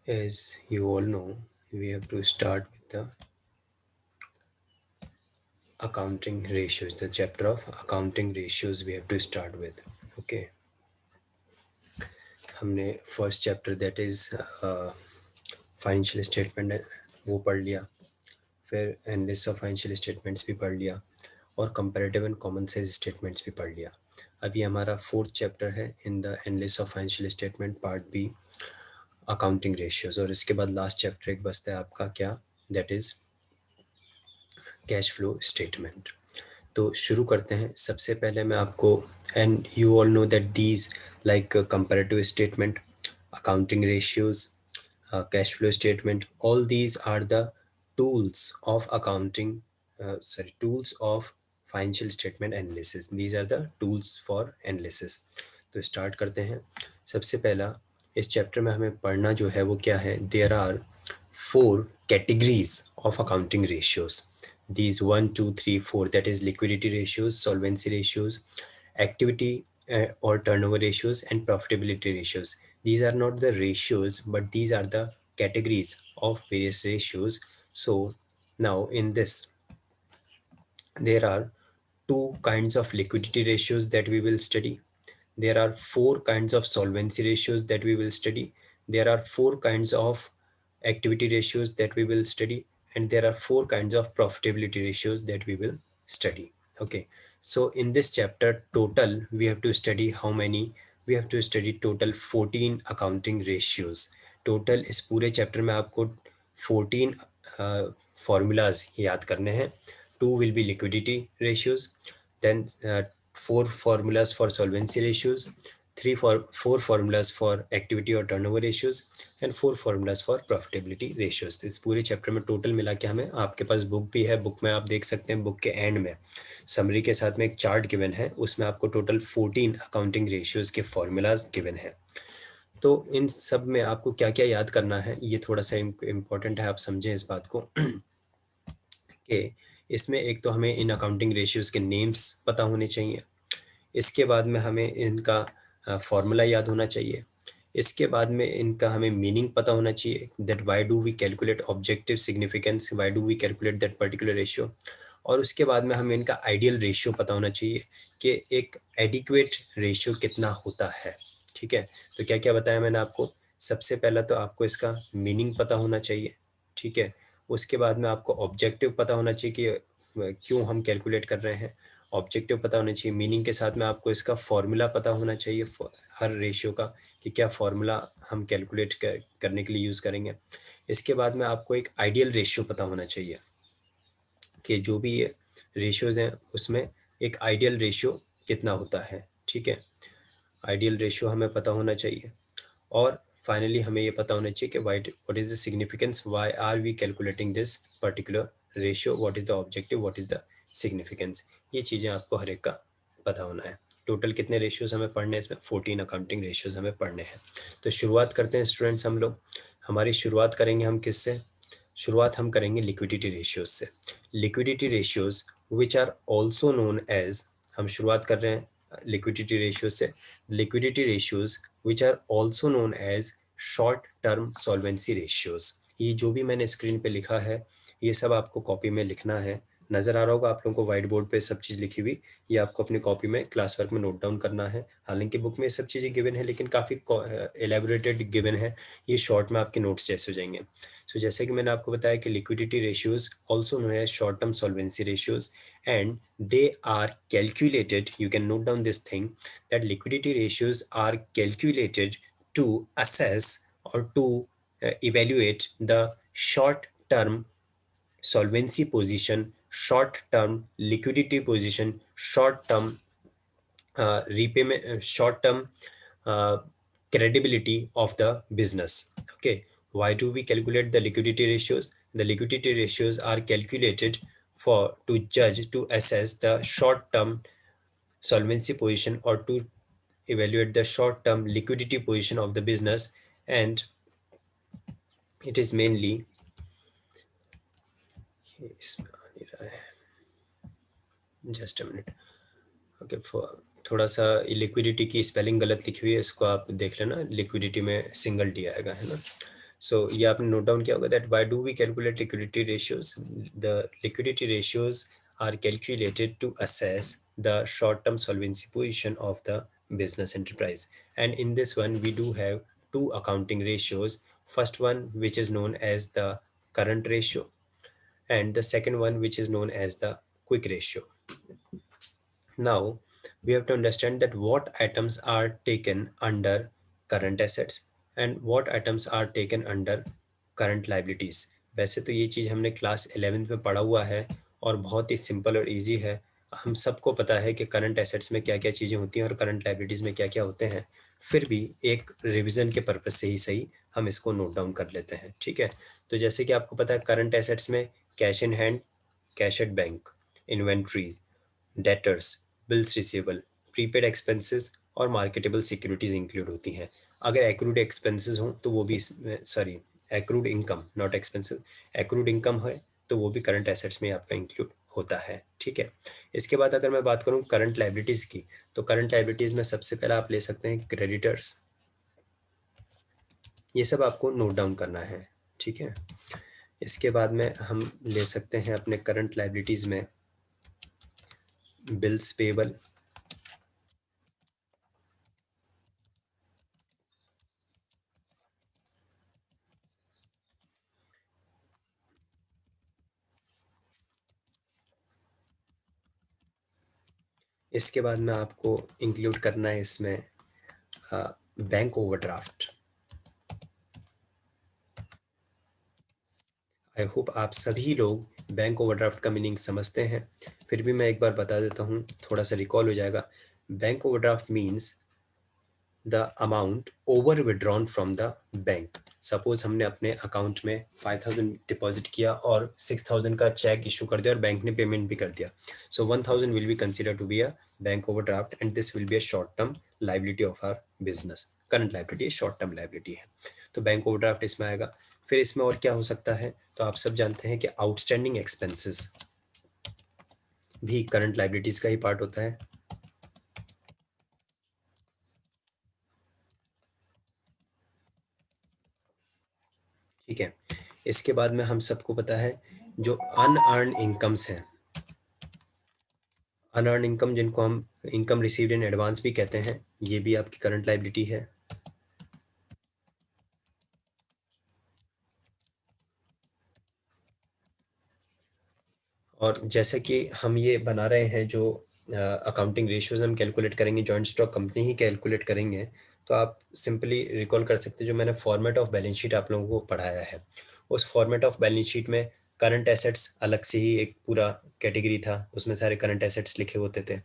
As you all know, we have to start with the accounting ratios. The chapter of accounting ratios we have to start with. Okay, हमने first chapter that is financial statement वो पढ़ लिया, फिर analysis of financial statements भी पढ़ लिया और comparative and common sense statements भी पढ़ लिया। अभी हमारा फोर्थ चैप्टर है in the analysis of financial statement part B, accounting ratios, और इसके बाद लास्ट चैप्टर एक बचता है आपका क्या, that is cash flow statement. तो शुरू करते हैं। सबसे पहले मैं आपको, and you all know that these like comparative statement, accounting ratios, cash flow statement, all these are the tools of accounting, tools of financial statement analysis. These are the tools for analysis. तो start करते हैं। सबसे पहला इस chapter में हमें पढ़ना जो है वो क्या है, there are 4 categories of accounting ratios. These 1 2 3 4, that is liquidity ratios, solvency ratios, activity or turnover ratios, and profitability ratios. These are not the ratios, but these are the categories of various ratios. So now in this there are 2 kinds of liquidity ratios that we will study. There are 4 kinds of solvency ratios that we will study. There are 4 kinds of activity ratios that we will study, and there are 4 kinds of profitability ratios that we will study. Okay, so in this chapter total we have to study how many? We have to study total 14 accounting ratios. Total इस पूरे chapter में आपको 14 formulas याद करने हैं. 2 will be liquidity ratios, then 4 formulas for solvency ratios, 4 formulas for activity or turnover ratios, and 4 formulas for profitability ratios. तो इस पूरे चैप्टर में टोटल मिला के हमें, आपके पास बुक भी है, बुक में आप देख सकते हैं, बुक के एंड में समरी के साथ में एक चार्ट गिवन है, उसमें आपको टोटल 14 अकाउंटिंग रेशियोज के फॉर्मूलाज गिवन है. तो इन सब में आपको क्या क्या याद करना है, ये थोड़ा सा इम्पोर्टेंट है, आप समझें इस बात को कि इसमें एक तो हमें इन अकाउंटिंग रेशियोज के नेम्स पता होने चाहिए, इसके बाद में हमें इनका फॉर्मूला याद होना चाहिए, इसके बाद में इनका हमें मीनिंग पता होना चाहिए, that why do we calculate objective significance, why do we calculate that particular ratio, और उसके बाद में हमें इनका आइडियल रेशियो पता होना चाहिए कि एक एडिक्वेट रेशियो कितना होता है. ठीक है, तो क्या क्या बताया मैंने आपको. सबसे पहला तो आपको इसका मीनिंग पता होना चाहिए. ठीक है, उसके बाद में आपको ऑब्जेक्टिव पता होना चाहिए कि क्यों हम कैलकुलेट कर रहे हैं, ऑब्जेक्टिव पता होना चाहिए. मीनिंग के साथ में आपको इसका फॉर्मूला पता होना चाहिए हर रेशियो का, कि क्या फॉर्मूला हम कैलकुलेट करने के लिए यूज़ करेंगे. इसके बाद में आपको एक आइडियल रेशियो पता होना चाहिए कि जो भी ये रेशियोज हैं उसमें एक आइडियल रेशियो कितना होता है. ठीक है, आइडियल रेशियो हमें पता होना चाहिए. और फाइनली हमें ये पता होना चाहिए कि what is the significance, why are we calculating this particular ratio, what is the objective, what is the significance. ये चीज़ें आपको हर एक का पता होना है. टोटल कितने रेशियोज हमें पढ़ने हैं इसमें, 14 अकाउंटिंग रेशियोज हमें पढ़ने हैं. तो शुरुआत करते हैं स्टूडेंट्स हम लोग. हमारी शुरुआत करेंगे हम किससे, शुरुआत हम करेंगे लिक्विडिटी रेशियोज से. Liquidity ratios which are also known as, हम शुरुआत कर रहे हैं लिक्विडिटी रेशियोज से. Liquidity ratios which are also known as short term solvency ratios. ये जो भी मैंने स्क्रीन पे लिखा है ये सब आपको कॉपी में लिखना है. नज़र आ रहा होगा आप लोगों को व्हाइट बोर्ड पे सब चीज़ लिखी हुई, ये आपको अपनी कॉपी में क्लास वर्क में नोट डाउन करना है. हालांकि बुक में ये सब चीज़ें गिवन है लेकिन काफ़ी एलेबोरेटेड गिवन है, ये शॉर्ट में आपके नोट्स जैसे हो जाएंगे. सो जैसे कि मैंने आपको बताया कि liquidity ratios also known as short term solvency ratios, and they are calculated, you can note down this thing, that liquidity ratios are calculated to assess or to evaluate the short term solvency position, short term liquidity position, short term repayment, short term uh, credibility of the business. Okay, why do we calculate the liquidity ratios? The liquidity ratios are calculated for to judge, to assess the short term solvency position or to evaluate the short term liquidity position of the business, and it is mainly just a minute. Okay, थोड़ा सा liquidity की spelling गलत लिखी हुई है, इसको आप देख लेना, लिक्विडिटी में सिंगल डी आएगा, है ना. सो ये आपने नोट डाउन किया होगा that why do we calculate liquidity ratios. The liquidity ratios are calculated to assess the short-term solvency position of the business enterprise. And in this one, we do have two accounting ratios. First one, which is known as the current ratio, and the second one, which is known as the quick ratio. Now, we have to understand that what items are taken under current assets and what items are taken under current liabilities. वैसे तो ये चीज़ हमने class 11th में पढ़ा हुआ है और बहुत ही सिंपल और इजी है. हम सबको पता है कि करंट एसेट्स में क्या क्या चीज़ें होती हैं और करंट लाइबिलिटीज़ में क्या क्या होते हैं. फिर भी एक रिवीजन के पर्पज से ही सही हम इसको नोट डाउन कर लेते हैं. ठीक है. तो जैसे कि आपको पता है करंट एसेट्स में cash in hand, cash at bank, inventories, debtors, bills receivable, prepaid expenses और मार्केटेबल सिक्योरिटीज इंक्लूड होती हैं. अगर एक्रूड एक्सपेंसेस हों तो वो भी इसमें, sorry, accrued income not expenses, accrued income है तो वो भी करंट एसेट्स में आपका इंक्लूड होता है. ठीक है. इसके बाद अगर मैं बात करूं करंट लाइबिलिटीज की, तो करंट लाइबिलिटीज में सबसे पहले आप ले सकते हैं क्रेडिटर्स. ये सब आपको नोट डाउन करना है. ठीक है. इसके बाद में हम ले सकते हैं अपने करंट लाइबिलिटीज में बिल्स पेबल. इसके बाद में आपको इंक्लूड करना है इसमें बैंक ओवरड्राफ्ट. आई होप आप सभी लोग बैंक ओवरड्राफ्ट का मीनिंग समझते हैं. फिर भी मैं एक बार बता देता हूँ, थोड़ा सा रिकॉल हो जाएगा. Bank overdraft means the amount over withdrawn from the bank. Suppose हमने अपने अकाउंट में 5,000 डिपॉजिट किया और 6,000 का चेक इशू कर दिया और बैंक ने पेमेंट भी कर दिया. So 1,000 will be consider to be a bank overdraft and this will be a short term liability of our business. Current liability short term liability है, तो बैंक ओवरड्राफ्ट इसमें आएगा. फिर इसमें और क्या हो सकता है, तो आप सब जानते हैं कि आउटस्टैंडिंग एक्सपेंसेस भी करंट लाइबिलिटीज का ही पार्ट होता है. ठीक है. इसके बाद में हम सबको पता है जो अनअर्न इनकम्स हैं, अनअर्न इनकम जिनको हम इनकम रिसीव्ड इन एडवांस भी कहते हैं, ये भी आपकी करंट लाइबिलिटी है. और जैसे कि हम ये बना रहे हैं जो अकाउंटिंग रेशियोज हम कैलकुलेट करेंगे, जॉइंट स्टॉक कंपनी ही कैलकुलेट करेंगे, तो आप सिंपली रिकॉल कर सकते हैं जो मैंने फॉर्मेट ऑफ बैलेंस शीट आप लोगों को पढ़ाया है. उस फॉर्मेट ऑफ बैलेंस शीट में करंट एसेट्स अलग से ही एक पूरा कैटेगरी था, उसमें सारे करंट एसेट्स लिखे होते थे,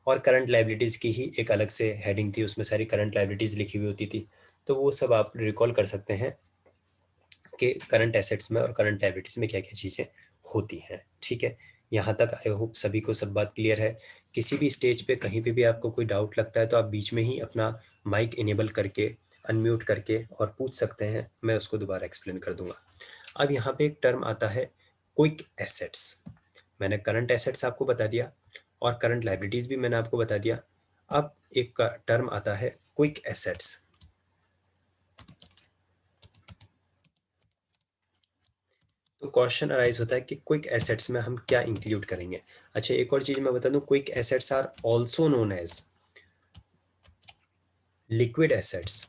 और करंट लाइबिलिटीज़ की ही एक अलग से हेडिंग थी, उसमें सारी करंट लाइबिलिटीज़ लिखी हुई होती थी. तो वो सब आप रिकॉल कर सकते हैं कि करंट एसेट्स में और करंट लायबिलिटीज में क्या क्या चीज़ें होती हैं. ठीक है. यहाँ तक आई होप सभी को सब बात क्लियर है. किसी भी स्टेज पे कहीं पे भी आपको कोई डाउट लगता है तो आप बीच में ही अपना माइक इनेबल करके अनम्यूट करके और पूछ सकते हैं, मैं उसको दोबारा एक्सप्लेन कर दूंगा. अब यहाँ पे एक टर्म आता है क्विक एसेट्स. मैंने करंट एसेट्स आपको बता दिया और करंट लाइबिलिटीज भी मैंने आपको बता दिया. अब एक टर्म आता है क्विक एसेट्स. तो क्वेश्चन अराइज होता है कि क्विक एसेट्स में हम क्या इंक्लूड करेंगे. अच्छा, एक और चीज मैं बता दूं, quick assets are also known as liquid assets.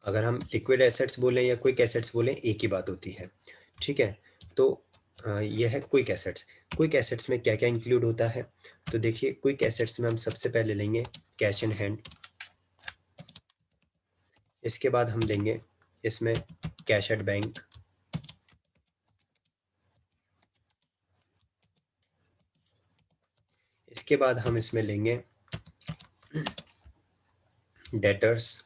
अगर हम लिक्विड एसेट्स बोलें या क्विक एसेट्स बोलें, एक ही बात होती है. ठीक है. तो यह है क्विक एसेट्स. क्विक एसेट्स में क्या क्या इंक्लूड होता है, तो देखिए क्विक एसेट्स में हम सबसे पहले लेंगे कैश इन हैंड. इसके बाद हम लेंगे इसमें कैश एट बैंक. इसके बाद हम इसमें लेंगे डेटर्स.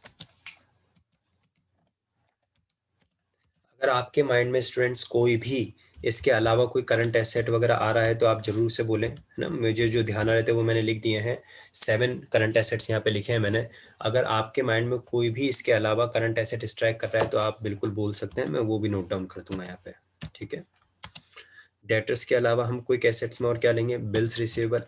अगर आपके माइंड में स्टूडेंट्स कोई भी इसके अलावा कोई करंट एसेट वगैरह आ रहा है तो आप जरूर से बोलें, है ना. मुझे जो ध्यान आ रहे थे वो मैंने लिख दिए हैं. 7 करंट एसेट्स यहाँ पे लिखे हैं मैंने. अगर आपके माइंड में कोई भी इसके अलावा करंट एसेट स्ट्राइक कर रहा है तो आप बिल्कुल बोल सकते हैं, मैं वो भी नोट डाउन कर दूंगा यहाँ पे. ठीक है. डेटर्स के अलावा हम क्विक एसेट्स में और क्या लेंगे, बिल्स रिसीवेबल.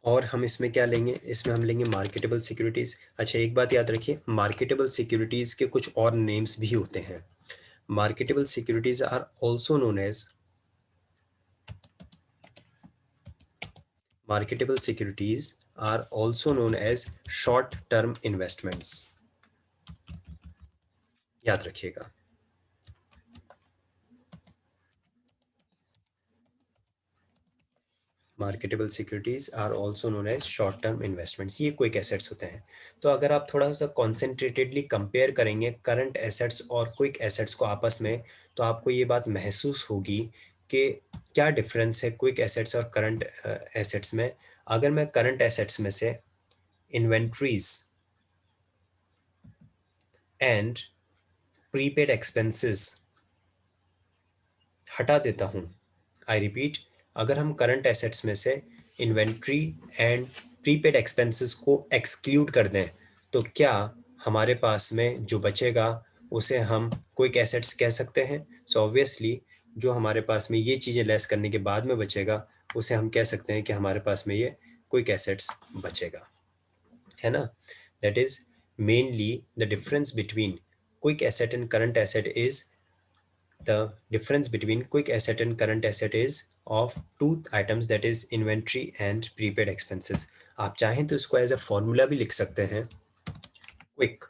और हम इसमें क्या लेंगे, इसमें हम लेंगे मार्केटेबल सिक्योरिटीज। अच्छा, एक बात याद रखिए, मार्केटेबल सिक्योरिटीज के कुछ और नेम्स भी होते हैं। Marketable securities are also known as marketable securities are also known as short term investments। याद रखिएगा। Marketable securities are also known as short term investments, ये क्विक एसेट्स होते हैं। तो अगर आप थोड़ा सा कॉन्सेंट्रेटेडली कंपेयर करेंगे करंट एसेट्स और क्विक एसेट्स को आपस में, तो आपको ये बात महसूस होगी कि क्या डिफरेंस है क्विक एसेट्स और करंट एसेट्स में। अगर मैं करंट एसेट्स में से इन्वेंट्रीज एंड प्रीपेड एक्सपेंसेस हटा देता हूँ, आई रिपीट, अगर हम करंट एसेट्स में से इन्वेंट्री एंड प्रीपेड एक्सपेंसेस को एक्सक्लूड कर दें, तो क्या हमारे पास में जो बचेगा उसे हम क्विक एसेट्स कह सकते हैं। सो ऑब्वियसली जो हमारे पास में ये चीज़ें लेस करने के बाद में बचेगा, उसे हम कह सकते हैं कि हमारे पास में ये क्विक एसेट्स बचेगा, है ना। That is mainly the difference between quick asset and current asset is the difference between quick asset and current asset is of two items, that is inventory and prepaid expenses। आप चाहें तो इसको as a formula भी लिख सकते हैं, quick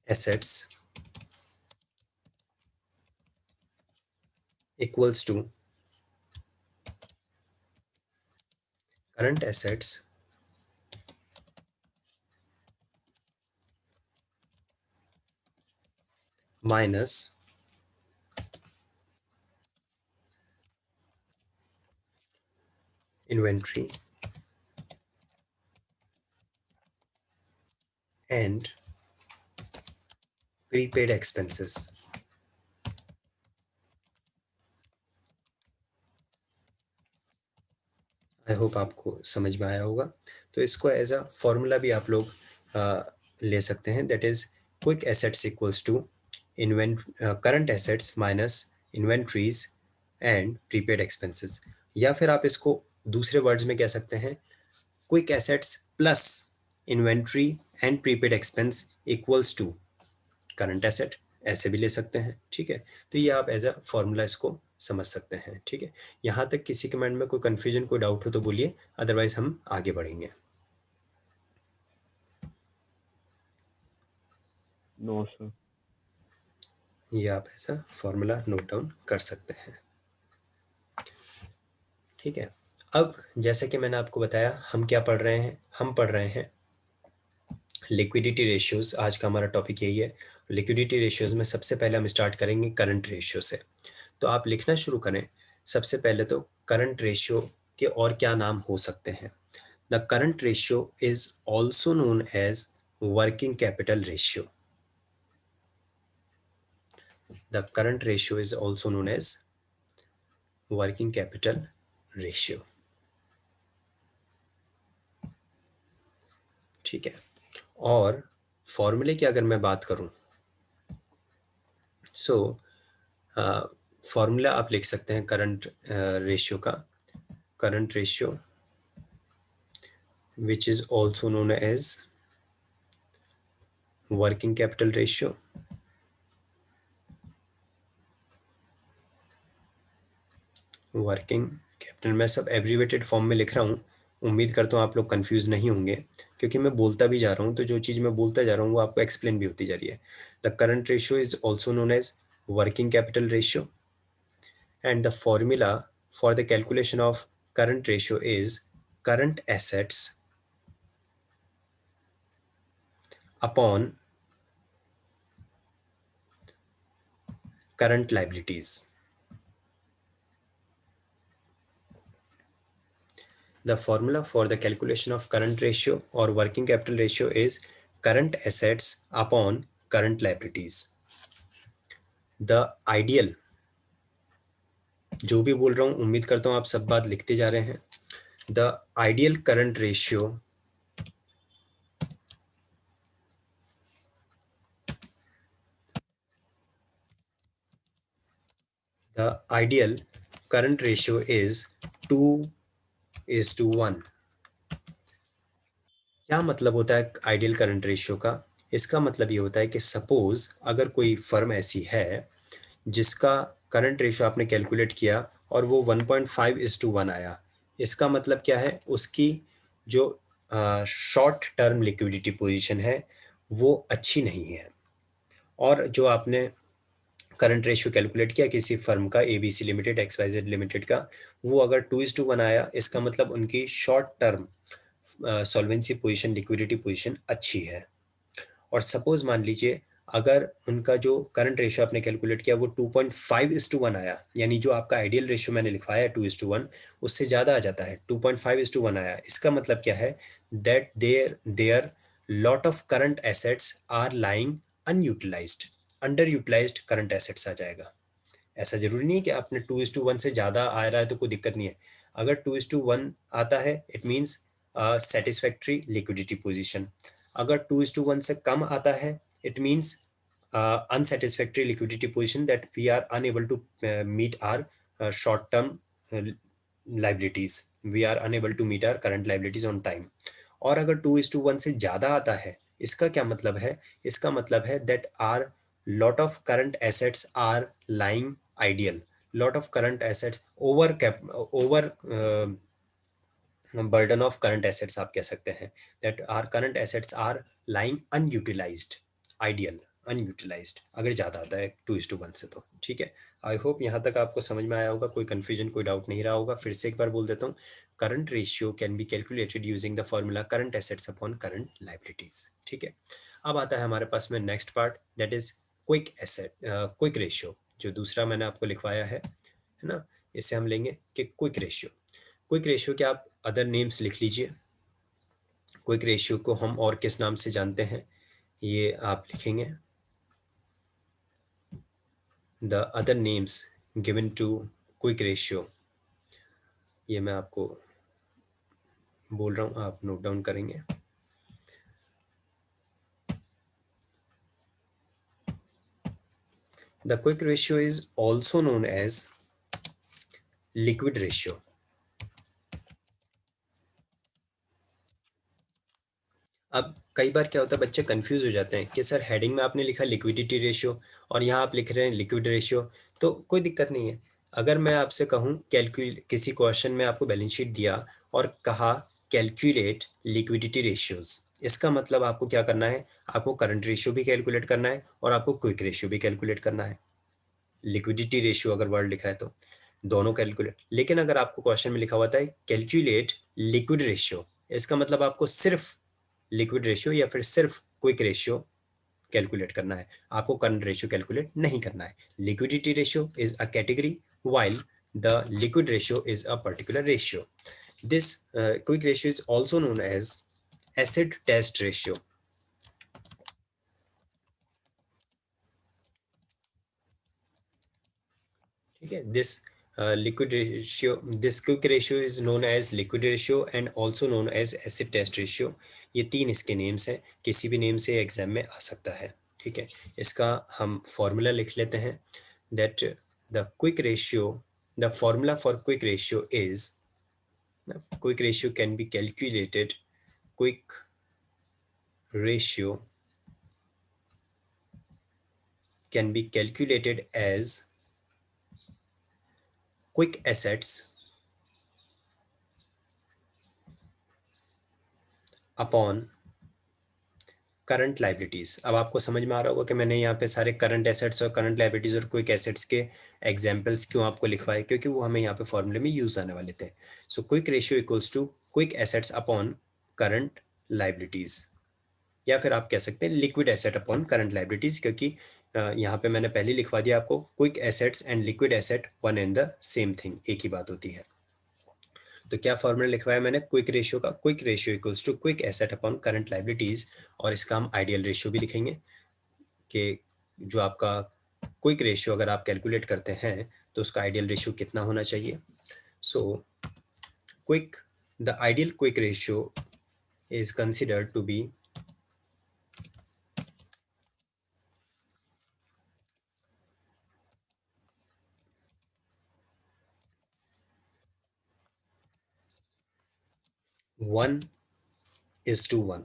assets equals to current assets minus inventory and prepaid expenses। I hope आपको समझ में आया होगा। तो इसको एज अ फॉर्मूला भी आप लोग ले सकते हैं, that is quick assets equals to invent current assets minus inventories and prepaid expenses. या फिर आप इसको दूसरे वर्ड्स में कह सकते हैं, quick assets plus inventory and prepaid expense equals to current asset, ऐसे भी ले सकते हैं, ठीक है। तो ये आप एज अ फॉर्मूला इसको समझ सकते हैं, ठीक है। यहाँ तक किसी कमेंट में कोई कंफ्यूजन, कोई डाउट हो तो बोलिए, अदरवाइज हम आगे बढ़ेंगे। No sir. ये आप ऐसा फॉर्मूला नोट डाउन कर सकते हैं, ठीक है। अब जैसे कि मैंने आपको बताया, हम क्या पढ़ रहे हैं, हम पढ़ रहे हैं लिक्विडिटी रेशियोज। आज का हमारा टॉपिक यही है। लिक्विडिटी रेशियोज में सबसे पहले हम स्टार्ट करेंगे करंट रेशियो से। तो आप लिखना शुरू करें। सबसे पहले तो करंट रेशियो के और क्या नाम हो सकते हैं। The current ratio is also known as working capital ratio. The current ratio is also known as working capital ratio, ठीक है। और फॉर्मूले की अगर मैं बात करूं, सो फॉर्मूला आप लिख सकते हैं करंट रेशियो का, current ratio which is also known as working capital ratio। Working capital, मैं सब एब्रीवेटेड फॉर्म में लिख रहा हूँ, उम्मीद करता हूँ आप लोग कंफ्यूज नहीं होंगे, क्योंकि मैं बोलता भी जा रहा हूँ, तो जो चीज़ मैं बोलता जा रहा हूँ वो आपको एक्सप्लेन भी होती जा रही है। The current ratio is also known as working capital ratio, and the formula for the calculation of current ratio is current assets upon current liabilities। The formula for the calculation of current ratio or working capital ratio is current assets upon current liabilities। The ideal, जो भी बोल रहा हूँ उम्मीद करता हूँ आप सब बात लिखते जा रहे हैं। The ideal current ratio, the ideal current ratio is 2:1. क्या मतलब होता है आइडियल करंट रेशियो का? इसका मतलब ये होता है कि सपोज अगर कोई फर्म ऐसी है जिसका करंट रेशियो आपने कैलकुलेट किया और वो 1.5:1 आया, इसका मतलब क्या है? उसकी जो शॉर्ट टर्म लिक्विडिटी पोजीशन है वो अच्छी नहीं है। और जो आपने करंट रेशियो कैलकुलेट किया किसी फर्म का, एबीसी लिमिटेड, एक्सवाईजेड लिमिटेड का, वो अगर 2:1 आया, इसका मतलब उनकी short term solvency position, liquidity position अच्छी है। और सपोज मान लीजिए अगर उनका जो करंट रेशियो आपने कैलकुलेट किया वो 2.5:1 आया, यानी जो आपका आइडियल रेशियो मैंने लिखवाया है 2:1, उससे ज़्यादा आ जाता है, 2.5:1 आया, इसका मतलब क्या है? That there lot of current assets are lying unutilised, underutilised current assets आ जाएगा। ऐसा जरूरी नहीं है कि आपने 2:1 से ज़्यादा आ रहा है तो कोई दिक्कत नहीं है। अगर 2:1 आता है it means satisfactory liquidity position. अगर 2:1 से कम आता है it means unsatisfactory liquidity position, that we are unable to meet our short term liabilities, we are unable to meet our current liabilities on time. और अगर 2:1 से ज़्यादा आता है, इसका क्या मतलब है? इसका मतलब है that our lot of current assets are lying ideal, lot of current assets over burden of current assets आप कह सकते हैं, that our current assets are lying unutilized, ideal unutilized, अगर ज़्यादा आता है 2:1 से तो। ठीक है, आई होप यहाँ तक आपको समझ में आया होगा, कोई कन्फ्यूजन, कोई डाउट नहीं रहा होगा। फिर से एक बार बोल देता हूँ, current ratio can be calculated using the formula current assets upon current liabilities. ठीक है, अब आता है हमारे पास में next part, that is quick asset, quick ratio, जो दूसरा मैंने आपको लिखवाया है ना, इसे हम लेंगे कि क्विक रेशियो। क्विक रेशियो के आप अदर नेम्स लिख लीजिए। क्विक रेशियो को हम और किस नाम से जानते हैं, ये आप लिखेंगे, the other names given to quick ratio, ये मैं आपको बोल रहा हूँ, आप नोट डाउन करेंगे। The quick ratio is also known as liquid ratio. अब कई बार क्या होता है, बच्चे कंफ्यूज हो जाते हैं कि सर हेडिंग में आपने लिखा लिक्विडिटी रेशियो और यहाँ आप लिख रहे हैं लिक्विड रेशियो। तो कोई दिक्कत नहीं है, अगर मैं आपसे कहूँ किसी क्वेश्चन में आपको बैलेंस शीट दिया और कहा कैलकुलेट लिक्विडिटी रेशियोज, इसका मतलब आपको क्या करना है? आपको करंट रेशियो भी कैलकुलेट करना है और आपको क्विक रेशियो भी कैलकुलेट करना है। लिक्विडिटी रेशियो अगर वर्ड लिखा है तो दोनों कैलकुलेट, लेकिन अगर आपको क्वेश्चन में लिखा हुआ है कैलकुलेट लिक्विड रेशियो, इसका मतलब आपको सिर्फ लिक्विड रेशियो या फिर सिर्फ क्विक रेशियो कैलकुलेट करना है, आपको करंट रेशियो कैलकुलेट नहीं करना है। Liquidity ratio is a category while the liquid ratio is a particular ratio. This quick ratio is also known as acid test ratio. ठीक है, liquid ratio, this quick ratio is known as liquid ratio and also known as acid test ratio. ये तीन इसके names हैं, किसी भी name से exam में आ सकता है। ठीक है, इसका हम फॉर्मूला लिख लेते हैं, that the quick ratio, the formula for quick ratio is, quick ratio can be calculated, quick ratio can be calculated as quick assets upon current liabilities. अब आपको समझ में आ रहा होगा कि मैंने यहाँ पे सारे करंट एसेट्स और करंट लाइबिलिटीज और क्विक एसेट्स के एग्जांपल्स क्यों आपको लिखवाए, क्योंकि वो हमें यहाँ पे फॉर्मूले में यूज आने वाले थे। So quick ratio equals to quick assets upon current liabilities, या फिर आप कह सकते हैं liquid asset upon current liabilities, क्योंकि यहाँ पे मैंने पहले लिखवा दिया आपको, quick assets and liquid asset one and the same thing, एक ही बात होती है। तो क्या फॉर्मूला लिखवाया मैंने क्विक रेशियो का? Quick ratio equals to quick asset upon current liabilities, और इसका हम आइडियल रेशियो भी लिखेंगे कि जो आपका क्विक रेशियो अगर आप कैलकुलेट करते हैं तो उसका आइडियल रेशियो कितना होना चाहिए। So quick, the ideal quick ratio is considered to be 1:1.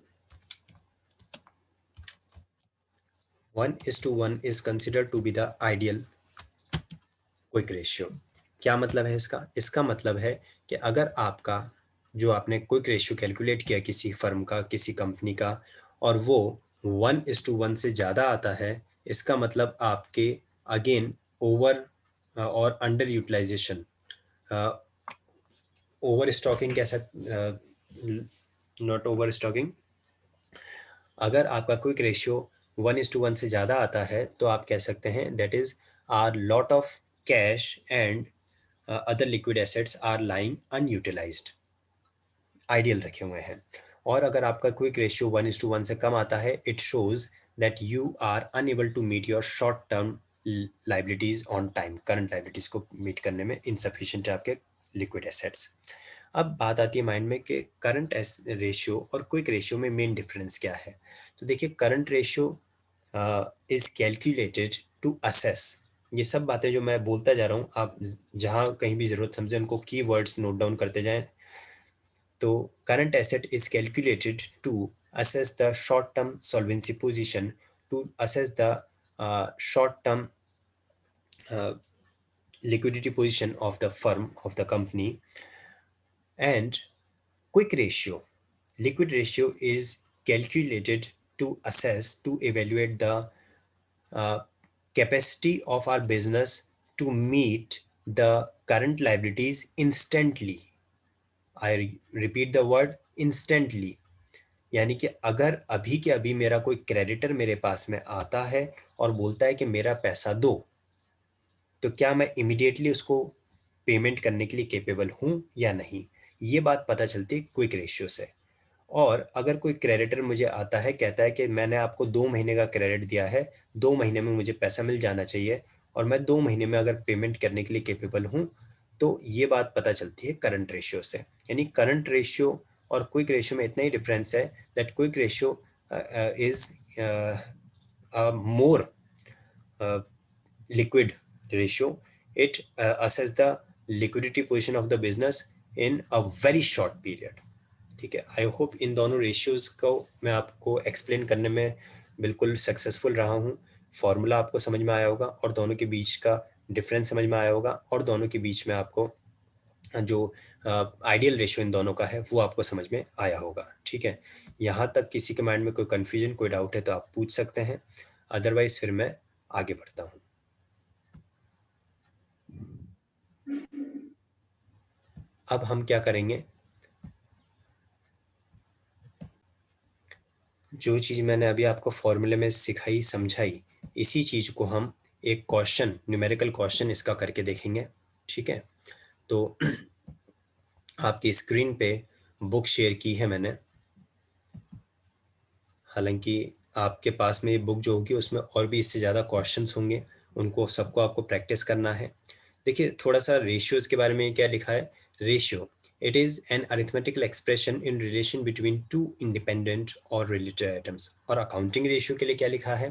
1:1 is considered to be the ideal quick ratio. क्या मतलब है इसका? इसका मतलब है कि अगर आपका जो आपने क्विक रेशियो कैलकुलेट किया किसी फर्म का, किसी कंपनी का, और वो 1:1 से ज़्यादा आता है, इसका मतलब आपके अगेन ओवर और अंडर यूटिलाइजेशन, ओवर स्टॉकिंग कह सकते, नॉट ओवर स्टॉकिंग, अगर आपका क्विक रेशियो 1:1 से ज़्यादा आता है तो आप कह सकते हैं that is are lot of cash and other liquid assets are lying unutilized, ideal रखे हुए हैं। और अगर आपका क्विक रेशियो 1:1 से कम आता है, it shows that you are unable to meet your short term liabilities on time, current liabilities को मीट करने में इनसफिशिएंट है आपके लिक्विड एसेट्स। अब बात आती है माइंड में कि करंट रेशियो और क्विक रेशियो में मेन डिफरेंस क्या है। तो देखिए, current ratio is calculated to assess, ये सब बातें जो मैं बोलता जा रहा हूँ, आप जहाँ कहीं भी जरूरत समझे उनको कीवर्ड्स नोट डाउन करते जाएं। तो current asset is calculated to assess the short term solvency position, to assess the short term liquidity position of the firm, of the company. And quick ratio, liquid ratio is calculated to assess, to evaluate the uh, capacity of our business to meet the current liabilities instantly. I repeat the word instantly, यानी कि अगर अभी के अभी मेरा कोई creditor मेरे पास में आता है और बोलता है कि मेरा पैसा दो, तो क्या मैं इमीडिएटली उसको पेमेंट करने के लिए केपेबल हूं या नहीं, ये बात पता चलती है क्विक रेशियो से। और अगर कोई क्रेडिटर मुझे आता है, कहता है कि मैंने आपको 2 महीने का क्रेडिट दिया है, 2 महीने में मुझे पैसा मिल जाना चाहिए, और मैं 2 महीने में अगर पेमेंट करने के लिए केपेबल हूँ, तो ये बात पता चलती है करंट रेशियो से। यानी करंट रेशियो और क्विक रेशियो में इतना ही डिफरेंस है that quick ratio is more liquid ratio. It assess the liquidity position of the business in a very short period. ठीक है, आई होप इन दोनों रेशियोज को मैं आपको एक्सप्लेन करने में बिल्कुल सक्सेसफुल रहा हूँ। फॉर्मूला आपको समझ में आया होगा और दोनों के बीच का डिफरेंस समझ में आया होगा, और दोनों के बीच में आपको जो आइडियल रेशियो इन दोनों का है वो आपको समझ में आया होगा। ठीक है, यहाँ तक किसी के माइंड में कोई कन्फ्यूजन, कोई डाउट है तो आप पूछ सकते हैं, अदरवाइज फिर मैं आगे बढ़ता हूँ। अब हम क्या करेंगे, जो चीज़ मैंने अभी आपको फॉर्मूले में सिखाई समझाई, इसी चीज़ को हम एक क्वेश्चन, न्यूमेरिकल क्वेश्चन इसका करके देखेंगे। ठीक है, तो आपकी स्क्रीन पे बुक शेयर की है मैंने, हालांकि आपके पास में ये बुक जो होगी उसमें और भी इससे ज़्यादा क्वेश्चंस होंगे, उनको सबको आपको प्रैक्टिस करना है। देखिए, थोड़ा सा रेशियोज के बारे में क्या लिखा है। Ratio, it is an arithmetical expression in relation between two independent और रिलेटेड आइटम्स। और अकाउंटिंग रेशियो के लिए क्या लिखा है,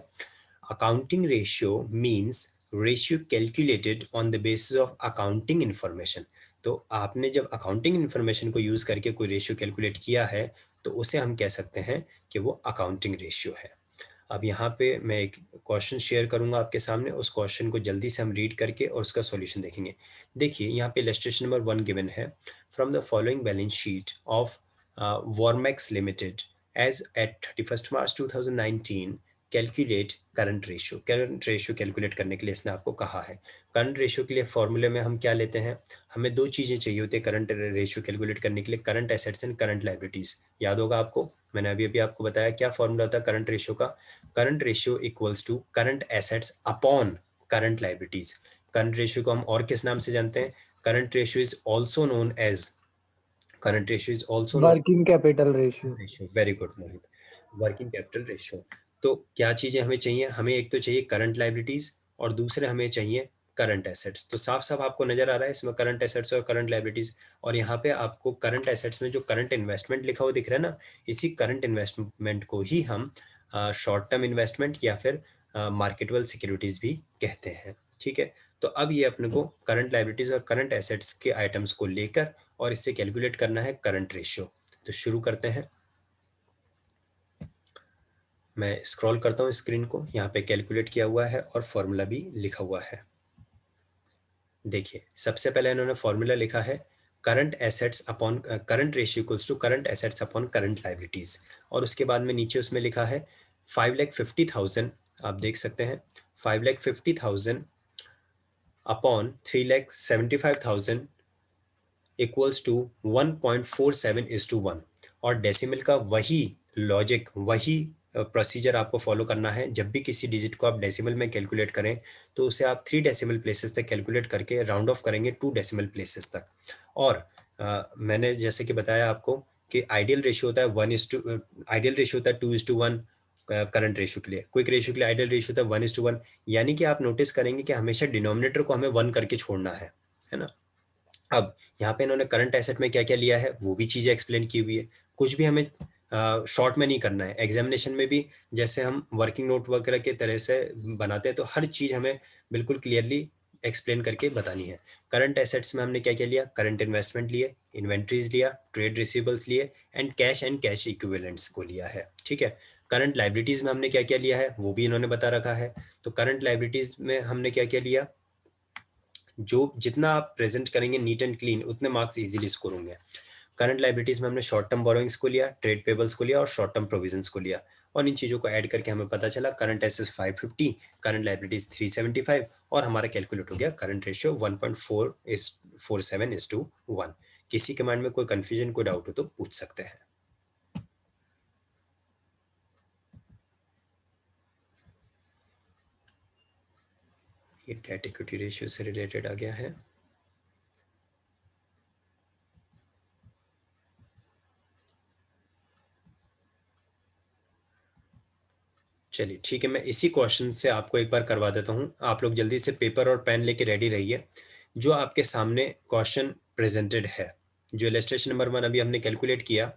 accounting ratio means ratio calculated on the basis of accounting information. तो आपने जब अकाउंटिंग इन्फॉर्मेशन को यूज़ करके कोई रेशियो कैलकुलेट किया है, तो उसे हम कह सकते हैं कि वो अकाउंटिंग रेशियो है। अब यहाँ पे मैं एक क्वेश्चन शेयर करूंगा आपके सामने, उस क्वेश्चन को जल्दी से हम रीड करके और उसका सॉल्यूशन देखेंगे। देखिए, यहाँ पे इलस्ट्रेशन नंबर 1 गिवन है, from the following balance sheet of Warmex limited as at 31 March 2019 calculate current ratio. Current ratio calculate करने के लिए इसने आपको कहा है। करंट रेशियो के लिए फॉर्मूले में हम क्या लेते हैं, हमें दो चीज़ें चाहिए होती है करंट रेशियो कैलकुलेट करने के लिए, current assets and current liabilities. याद होगा आपको, मैंने अभी अभी आपको बताया क्या फॉर्मूला होता है करंट रेशियो का। Current ratio equals to current assets upon current liabilities. Current ratio को हम और किस नाम से जानते हैं, current ratio is also known as, current ratio is also known working capital ratio. Ratio. Very good Mohit, working capital ratio. तो क्या चीजें हमें चाहिए, हमें एक तो चाहिए करंट लाइबिलिटीज और दूसरे हमें चाहिए करंट एसेट्स। तो साफ साफ आपको नजर आ रहा है इसमें करंट एसेट्स और करंट लाइबिलिटीज। और यहाँ पे आपको करंट एसेट्स में जो करंट इन्वेस्टमेंट लिखा हुआ दिख रहा है ना, इसी करंट इन्वेस्टमेंट को ही हम शॉर्ट टर्म इन्वेस्टमेंट या फिर मार्केटेबल सिक्योरिटीज भी कहते हैं। ठीक है, तो अब ये अपने को करंट लाइबिलिटीज और करंट एसेट्स के आइटम्स को लेकर और इससे कैलकुलेट करना है करंट रेशियो। तो शुरू करते हैं। मैं स्क्रॉल करता हूँ स्क्रीन को, यहाँ पे कैलकुलेट किया हुआ है और फॉर्मूला भी लिखा हुआ है। देखिए सबसे पहले इन्होंने फॉर्मूला लिखा है current assets upon current ratio equals to current assets upon current liabilities, और उसके बाद में नीचे उसमें लिखा है 5,50,000, आप देख सकते हैं 5,50,000 अपॉन 3,75,000 इक्वल्स टू 1.47:1, और डेसिमल का वही लॉजिक, वही प्रोसीजर आपको फॉलो करना है। जब भी किसी डिजिट को आप डेसिमल में कैलकुलेट करें तो उसे आप 3 डेसिमल प्लेसेस तक कैलकुलेट करके राउंड ऑफ करेंगे 2 डेसिमल प्लेसेस तक। और मैंने जैसे कि बताया आपको कि आइडियल रेशियो होता है 1:, आइडियल रेशियो होता है 2:1 करंट रेशियो के लिए, क्विक रेशियो के लिए आइडियल रेशियो होता है 1:1, यानी कि आप नोटिस करेंगे कि हमेशा डिनोमिनेटर को हमें 1 करके छोड़ना है ना। अब यहाँ पे इन्होंने करंट एसेट में क्या क्या लिया है वो भी चीजें एक्सप्लेन की हुई है। कुछ भी हमें शॉर्ट में नहीं करना है, एग्जामिनेशन में भी जैसे हम वर्किंग नोट वगैरह के तरह से बनाते हैं तो हर चीज हमें बिल्कुल क्लियरली एक्सप्लेन करके बतानी है। करंट एसेट्स में हमने क्या क्या लिया, करंट इन्वेस्टमेंट लिए, इन्वेंट्रीज लिया, ट्रेड रिसीवेबल्स लिए, एंड कैश इक्विवेलेंट्स को लिया है। ठीक है। करंट लाइबिलिटीज में हमने क्या क्या लिया है वो भी इन्होंने बता रखा है। तो करंट लाइबिलिटीज में हमने क्या क्या लिया, जो जितना आप प्रेजेंट करेंगे नीट एंड क्लीन उतने मार्क्स इजीली स्कोर होंगे। करंट लाइबिलिटीज में हमने शॉर्ट टर्म बोरोइंग्स को लिया, ट्रेड पेबल्स को लिया और शॉर्ट टर्म प्रोविजंस को लिया, और इन चीजों को ऐड करके हमें पता चला करंट एसेट्स 550, करंट लाइबिलिटीज 375, और हमारा कैलकुलेट हो गया करंट रेशियो 1.47:1। किसी के माइंड में कोई कंफ्यूजन, कोई डाउट हो तो पूछ सकते हैं। ये डेट इक्विटी रेशियो से रिलेटेड आ गया है। चलिए ठीक है, मैं इसी क्वेश्चन से आपको एक बार करवा देता हूं। आप लोग जल्दी से पेपर और पेन लेके रेडी रहिए। जो आपके सामने क्वेश्चन प्रेजेंटेड है, जो इलस्ट्रेशन नंबर 1 अभी हमने कैलकुलेट किया,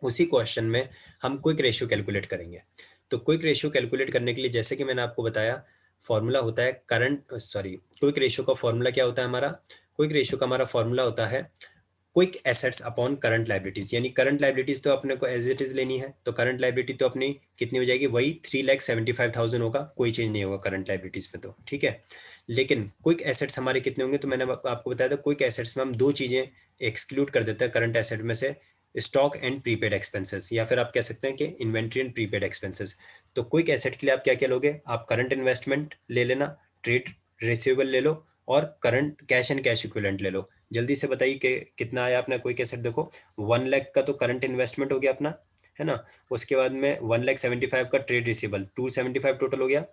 उसी क्वेश्चन में हम क्विक रेशियो कैलकुलेट करेंगे। तो क्विक रेशियो कैलकुलेट करने के लिए जैसे कि मैंने आपको बताया फॉर्मूला होता है क्विक रेशियो का फॉर्मूला क्या होता है हमारा, क्विक रेशियो का हमारा फॉर्मूला होता है quick assets upon current liabilities, यानी करंट लाइबिलिटीज तो अपने को एज इट इज लेनी है, तो करंट लाइबिलिटी तो अपनी कितनी हो जाएगी, वही 3,75,000 होगा, कोई चेंज नहीं होगा करंट लाइबिलिटीज में, तो ठीक है। लेकिन क्विक एसेट्स हमारे कितने होंगे, तो मैंने आपको बताया था क्विक एसेट्स में हम दो चीजें एक्सक्लूड कर देते हैं करंट एसेट में से, स्टॉक एंड प्रीपेड एक्सपेंसेस, या फिर आप कह सकते हैं कि इन्वेंट्री एंड प्रीपेड एक्सपेंसेस। तो क्विक एसेट के लिए आप क्या क्या लोगे, आप करंट इन्वेस्टमेंट ले लेना, ट्रेड रिसीवेबल ले लो, और current cash and cash equivalent ले लो। जल्दी से बताइए कि कितना आया अपना क्विक एसेट। देखो 1 लाख का तो करंट इन्वेस्टमेंट हो गया अपना, है ना। उसके बाद में 1,75,000 का ट्रेड रिसीवेबल, 275 टोटल हो गया,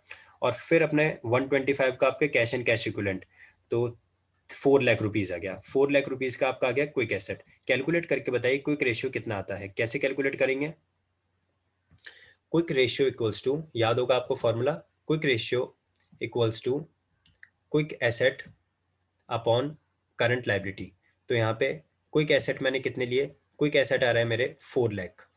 और फिर अपने 125 का आपके कैश एंड कैश इक्विवेलेंट, तो 4 लाख रुपीज आ गया। 4 लाख रुपीज का आपका आ गया क्विक एसेट। कैलकुलेट करके बताइए क्विक रेशियो कितना आता है, कैसे कैलकुलेट करेंगे। क्विक रेशियो इक्वल्स टू, याद होगा आपको formula, quick ratio equals to quick asset upon current liability. तो यहाँ पे क्विक एसेट मैंने कितने लिए, क्विक एसेट आ रहा है मेरे 4 लाख,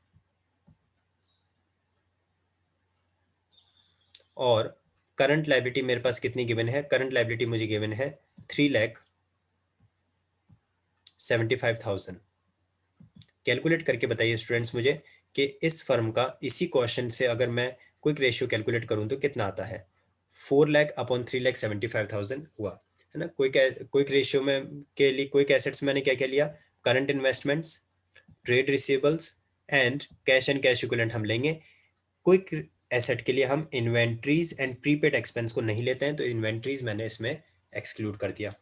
और करंट लाइबिलिटी मेरे पास कितनी गिवन है, करंट लाइबिलिटी मुझे गिवन है 3,75,000। कैलकुलेट करके बताइए स्टूडेंट्स मुझे कि इस फर्म का इसी क्वेश्चन से अगर मैं क्विक रेशियो कैलकुलेट करूं तो कितना आता है। 4 लाख अपॉन 3,75,000 हुआ, है ना। क्विक रेशियो में के लिए क्विक एसेट्स मैंने क्या क्या लिया, current investments, trade receivables and cash equivalent हम लेंगे। क्विक एसेट के लिए हम इन्वेंट्रीज एंड प्रीपेड एक्सपेंस को नहीं लेते हैं, तो इन्वेंट्रीज मैंने इसमें एक्सक्लूड कर दिया।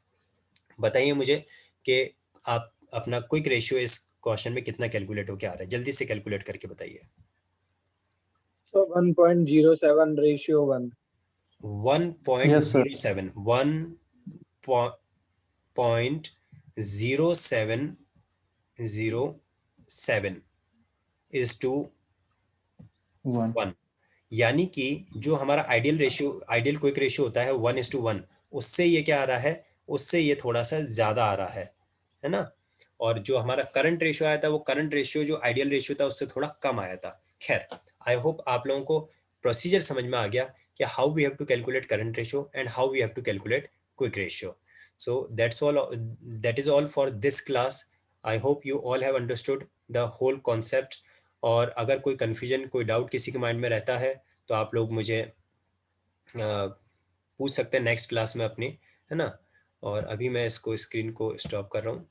बताइए मुझे कि आप अपना क्विक रेशियो इस क्वेश्चन में कितना कैलकुलेट होके आ रहा है, जल्दी से कैलकुलेट करके बताइए। तो 1.07:1। 1.07, 1.0707 इज टू 1, यानी कि जो हमारा ideal ratio, ideal quick ratio होता है 1:1, उससे ये क्या आ रहा है, उससे ये थोड़ा सा ज्यादा आ रहा है ना। और जो हमारा करंट रेशियो आया था, वो करंट रेशियो जो आइडियल रेशियो था उससे थोड़ा कम आया था। खैर, आई होप आप लोगों को प्रोसीजर समझ में आ गया कि how we have to calculate current ratio and how we have to calculate quick ratio. So that's all, that is all for this class. I hope you all have understood the whole concept. और अगर कोई confusion, कोई doubt किसी के mind में रहता है तो आप लोग मुझे पूछ सकते हैं नेक्स्ट क्लास में अपनी, है ना। और अभी मैं इसको स्क्रीन को स्टॉप कर रहा हूँ।